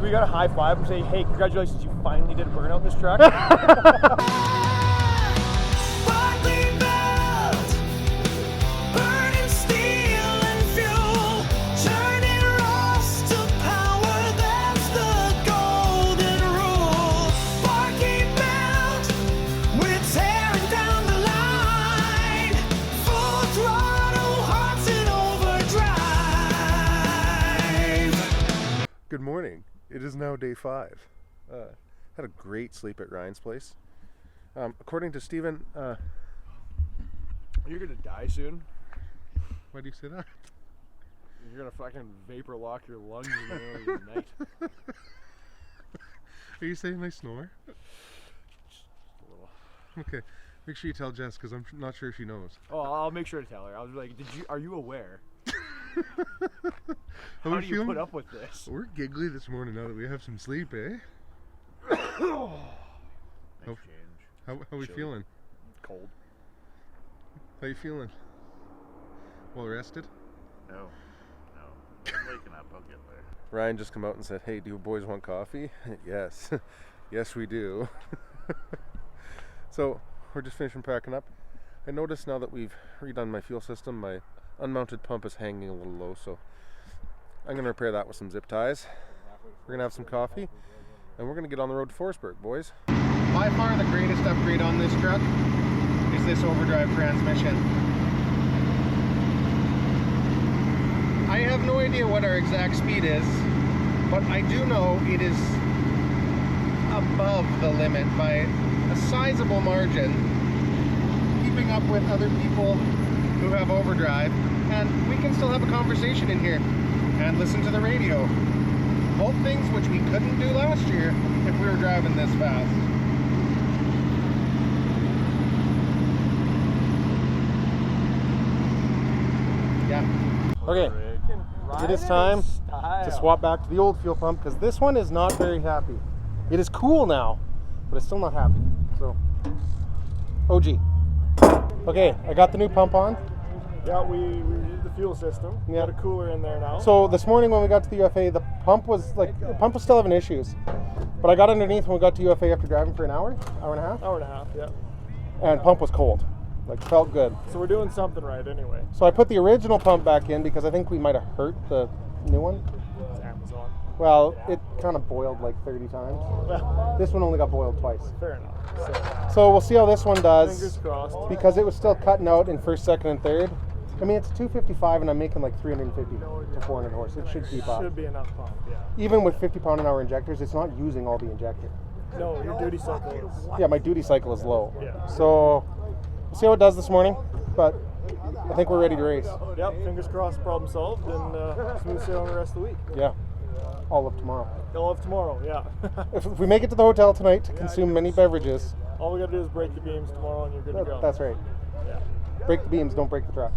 We gotta high five and say, hey, congratulations, you finally did a burnout in this truck. Barkley belt, burning steel and fuel, turning rust to power, that's the golden rule. Barkley belt, we're tearing down the line, full throttle, hearts in overdrive. Good morning. It is now day 5. Had a great sleep at Ryan's place. According to Steven, You're gonna die soon. why do you say that? You're gonna fucking vapor lock your lungs in the middle of the night. Are you saying I snore? Just a little. Okay, make sure you tell Jess because I'm not sure she knows. Oh, I'll make sure to tell her. I was like, are you aware? How How we do you feeling? put up with this? We're giggly this morning now that we have some sleep, eh? Nice How- change. How we Chilly. feeling? Cold. How you feeling? Well rested? No. I'm waking up. I'll get there. Ryan just come out and said, hey, do you boys want coffee? Yes. Yes, we do. So, we're just finishing packing up. I noticed now that we've redone my fuel system, my unmounted pump is hanging a little low, so I'm going to repair that with some zip ties. We're going to have some coffee, and we're going to get on the road to Forestburg, boys. By far the greatest upgrade on this truck is this overdrive transmission. I have no idea what our exact speed is, but I do know it is above the limit by a sizable margin, keeping up with other people who have overdrive, and we can still have a conversation in here and listen to the radio. Both things which we couldn't do last year if we were driving this fast. Yeah. Okay, it is time to swap back to the old fuel pump because this one is not very happy. It is cool now, but it's still not happy. So, OG. Okay, I got the new pump on. Yeah, we redid the fuel system. Yeah. Got a cooler in there now. So this morning when we got to the UFA, the pump was still having issues. But I got underneath when we got to UFA after driving for an hour and a half, Hour and a half, yeah. and pump was cold. Like, felt good. So we're doing something right anyway. So I put the original pump back in because I think we might have hurt the new one. It's Amazon. Well, it kind of boiled like 30 times. Well, This one only got boiled twice. fair enough. So we'll see how this one does. Fingers crossed. Because it was still cutting out in first, second, and third. I mean, it's 255 and I'm making like 350 to 400 horse. It should keep up. Should be enough pump, yeah. Even with 50 pound an hour injectors, it's not using all the injector. No, your duty cycle is. Yeah, my duty cycle is low. Yeah. So we'll see how it does this morning, but I think we're ready to race. Yep, fingers crossed, problem solved, and smooth sailing the rest of the week. Yeah, all of tomorrow. All of tomorrow, yeah. If we make it to the hotel tonight to consume many beverages, All we gotta do is break the beams tomorrow and you're good to go. that's right. Yeah. Break the beams, don't break the truck.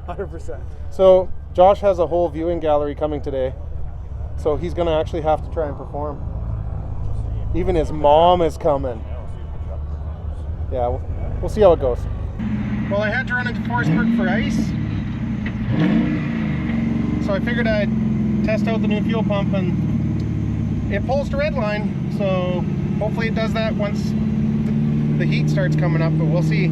100%. So Josh has a whole viewing gallery coming today, so he's gonna actually have to try and perform. Even his mom is coming. Yeah, we'll see how it goes. Well, I had to run into Forestburg for ice, so I figured I'd test out the new fuel pump, and it pulls to red line, so hopefully it does that once the heat starts coming up, but we'll see.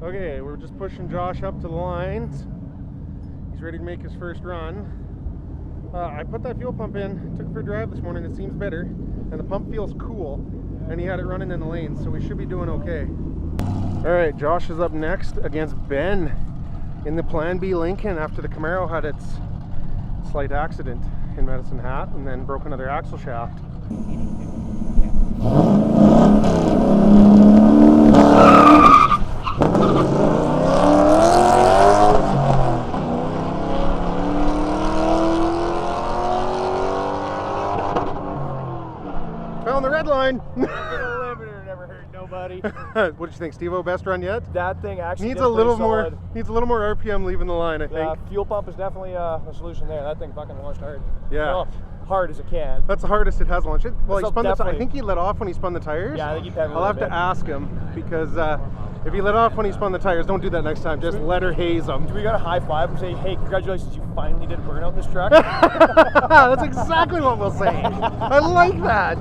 Okay, we're just pushing Josh up to the lines. He's ready to make his first run. I put that fuel pump in, took it for a drive this morning, it seems better, and the pump feels cool, and he had it running in the lanes, so we should be doing okay. Alright, Josh is up next against Ben in the Plan B Lincoln after the Camaro had its slight accident in Medicine Hat and then broke another axle shaft. Found the red line! Limiter never hurt nobody. What do you think, Steve-O? Best run yet? That thing actually Needs did a little pretty more. solid. Needs a little more RPM leaving the line, I Yeah, think. fuel pump is definitely a solution there. That thing fucking launched hard. Yeah. Oh, hard as it can. That's the hardest it has launched. Well, he So spun the definitely- I think he let off when he spun the tires. Yeah, I think he pedaled I'll a have little to bit. ask him because if he let off when he spun the tires, don't do that next time. Just let her haze him. Do we got to high five and say, hey, congratulations, you finally did a burnout in this truck? That's exactly what we'll say. I like that.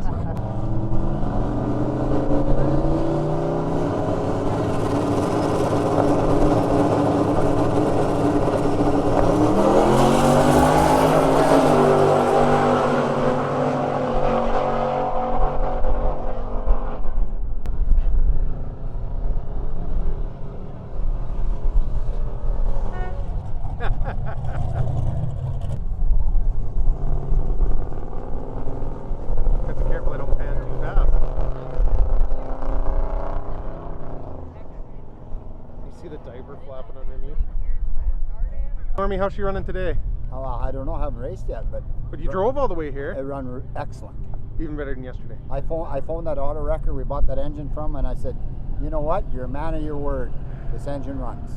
Have to be careful I don't pan too fast. You see the diaper flapping underneath? Stormy, how's she running today? Oh, I don't know. I haven't raced yet, but But you drove all the way it here. ran excellent. Even better than yesterday. I phoned that auto wrecker we bought that engine from, and I said, you know what? You're a man of your word. This engine runs.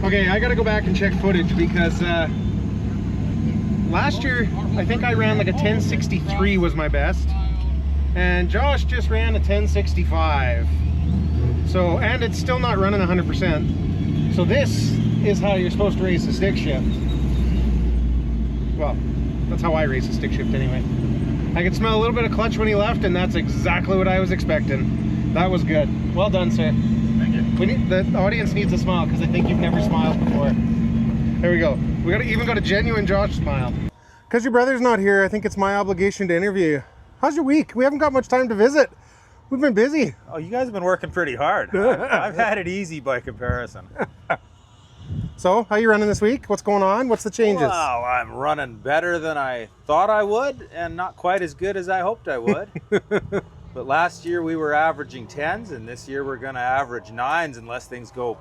Okay, I gotta go back and check footage because last year I think I ran like a 1063 was my best, and Josh just ran a 1065. So, and it's still not running 100%. So this is how you're supposed to race a stick shift. Well, that's how I race a stick shift anyway. I could smell a little bit of clutch when he left, and that's exactly what I was expecting. That was good. Well done, sir. Thank you. The audience needs a smile because I think you've never smiled before. There we go. We even got a genuine Josh smile. Because your brother's not here, I think it's my obligation to interview you. How's your week? We haven't got much time to visit. We've been busy. Oh, you guys have been working pretty hard. I've had it easy by comparison. So, how you running this week? What's going on? What's the changes? Well, I'm running better than I thought I would, and not quite as good as I hoped I would. But last year we were averaging 10s, and this year we're going to average 9s unless things go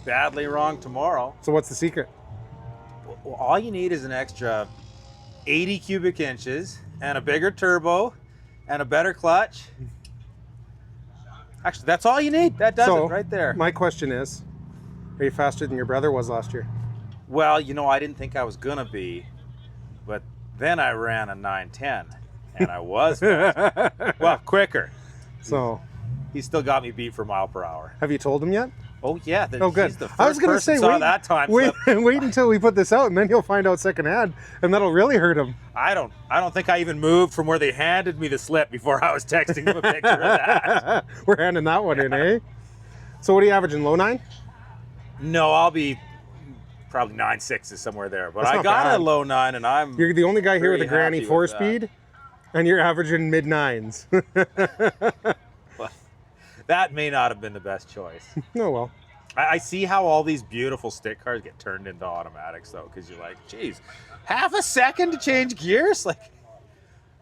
badly wrong tomorrow. So what's the secret? Well, all you need is an extra 80 cubic inches and a bigger turbo and a better clutch. Actually, that's all you need. That does it right there. My question is, are you faster than your brother was last year? Well, you know, I didn't think I was going to be, but then I ran a 910, and I was fast. Well, quicker. So, He still got me beat for mile per hour. have you told him yet? Oh, yeah. Oh, good. He's the first I was gonna person say, saw wait, that time wait, slip. wait until we put this out, and then he'll find out secondhand, and that'll really hurt him. I don't think I even moved from where they handed me the slip before I was texting him a picture of that. We're handing that one in, eh? So what are you averaging, low 9? No, I'll be probably 9.6 somewhere there. But That's I not got bad. a low 9, and I'm You're the only guy here with a pretty granny happy with 4-speed, and you're averaging mid-9s. that may not have been the best choice. Oh, well. I see how all these beautiful stick cars get turned into automatics, though, because you're like, geez, half a second to change gears? Like,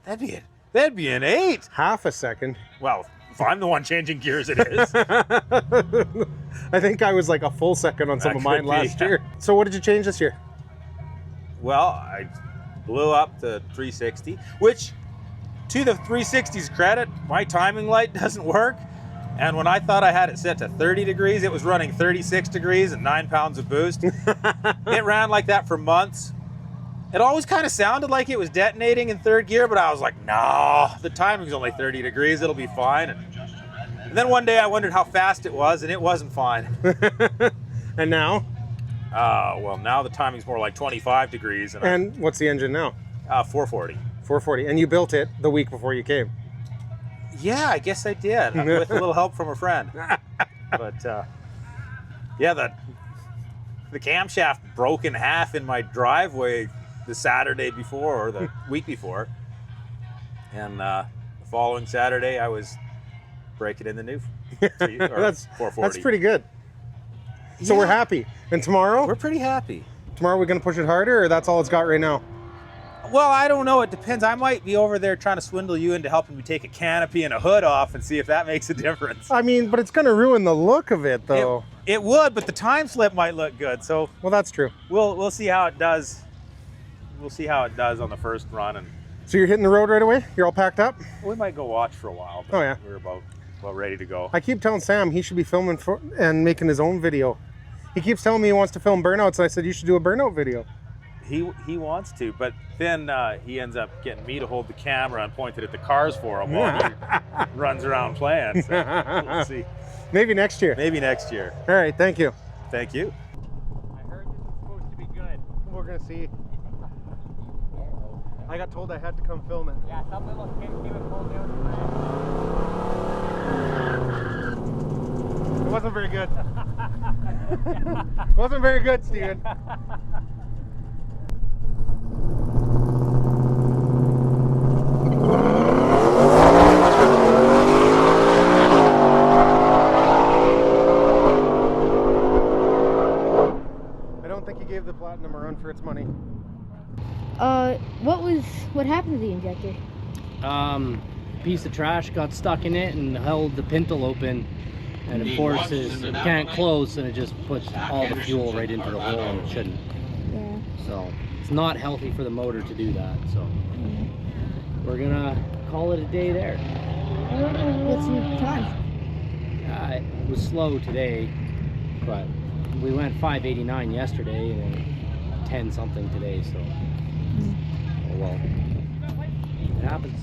that'd be an 8. Half a second. Well, if I'm the one changing gears, it is. I think I was like a full second on some That of mine could be, last yeah. year. So what did you change this year? Well, I blew up to 360, which, to the 360's credit, my timing light doesn't work. And when I thought I had it set to 30 degrees, it was running 36 degrees and 9 pounds of boost. It ran like that for months. It always kind of sounded like it was detonating in third gear, but I was like, no, the timing's only 30 degrees, it'll be fine. And then one day I wondered how fast it was, and it wasn't fine. And now? Well, now the timing's more like 25 degrees. And what's the engine now? 440. 440. And you built it the week before you came? Yeah, I guess I did, with a little help from a friend. But yeah, the camshaft broke in half in my driveway the Saturday before, or the week before. And the following Saturday, I was breaking in the new that's 440. That's pretty good. So we're happy. And tomorrow? We're pretty happy. Tomorrow we're going to push it harder, or that's all it's got right now? Well, I don't know. It depends. I might be over there trying to swindle you into helping me take a canopy and a hood off and see if that makes a difference. I mean, but it's going to ruin the look of it, though. It would, but the time slip might look good. So well, that's true. We'll see how it does. We'll see how it does on the first run. And so you're hitting the road right away? You're all packed up? We might go watch for a while. But oh yeah. We're about ready to go. I keep telling Sam he should be filming and making his own video. He keeps telling me he wants to film burnouts, and I said you should do a burnout video. He wants to, but then he ends up getting me to hold the camera and point it at the cars for him while he runs around playing. So we'll see. Maybe next year. Maybe next year. All right, thank you. Thank you. I heard this is supposed to be good. We're gonna see. I got told I had to come film it. Yeah, some little kid came and pulled down It wasn't very good. Wasn't very good, Steven. I don't think he gave the Platinum a run for its money. What happened to the injector? Piece of trash got stuck in it and held the pintle open, and of course it can't close, and it just puts all the fuel right into the hole, and it shouldn't. Yeah. So it's not healthy for the motor to do that. So we're gonna call it a day there. What's your time? It was slow today, but we went 589 yesterday and 10 something today. So oh well, it happens.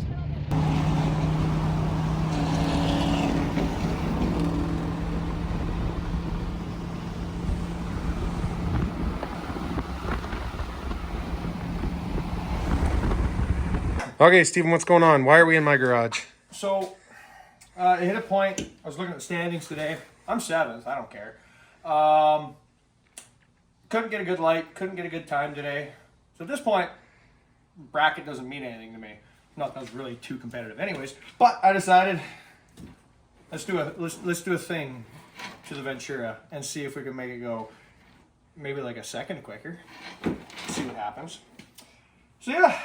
Okay, Steven, what's going on? Why are we in my garage? So, it hit a point. I was looking at the standings today. I'm 7th. I don't care. Couldn't get a good light. Couldn't get a good time today. So at this point, bracket doesn't mean anything to me. Not that it's really too competitive, anyways. But I decided let's do a thing to the Ventura and see if we can make it go maybe like a second quicker. See what happens. So yeah,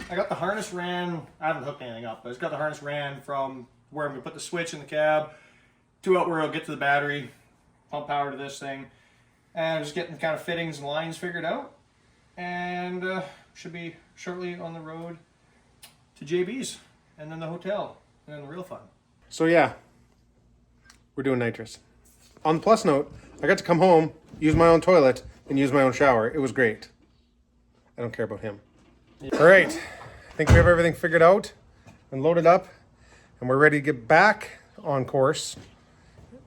I got the harness ran. I haven't hooked anything up, but it's got the harness ran from where I'm gonna put the switch in the cab to out where I'll get to the battery, pump power to this thing, and I'm just getting kind of fittings and lines figured out, and should be shortly on the road to JB's and then the hotel and then the real fun. So yeah, we're doing nitrous. On the plus note, I got to come home, use my own toilet, and use my own shower. It was great. I don't care about him. All right, I think we have everything figured out and loaded up, and we're ready to get back on course.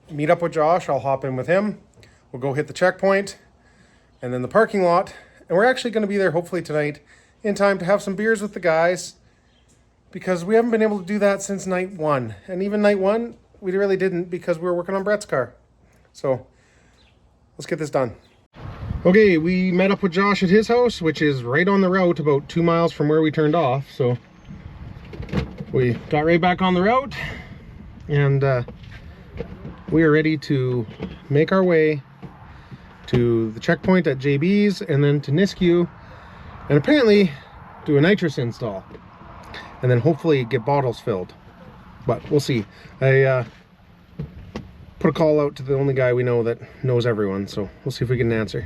Meet up with Josh, I'll hop in with him. We'll go hit the checkpoint and then the parking lot. And we're actually gonna be there hopefully tonight in time to have some beers with the guys, because we haven't been able to do that since night 1. And even night 1, we really didn't, because we were working on Brett's car. So let's get this done. Okay, we met up with Josh at his house, which is right on the route, about 2 miles from where we turned off. So we got right back on the route, and we are ready to make our way to the checkpoint at JB's and then to Nisku, and apparently do a nitrous install, and then hopefully get bottles filled. But we'll see. I put a call out to the only guy we know that knows everyone, so we'll see if we get an answer.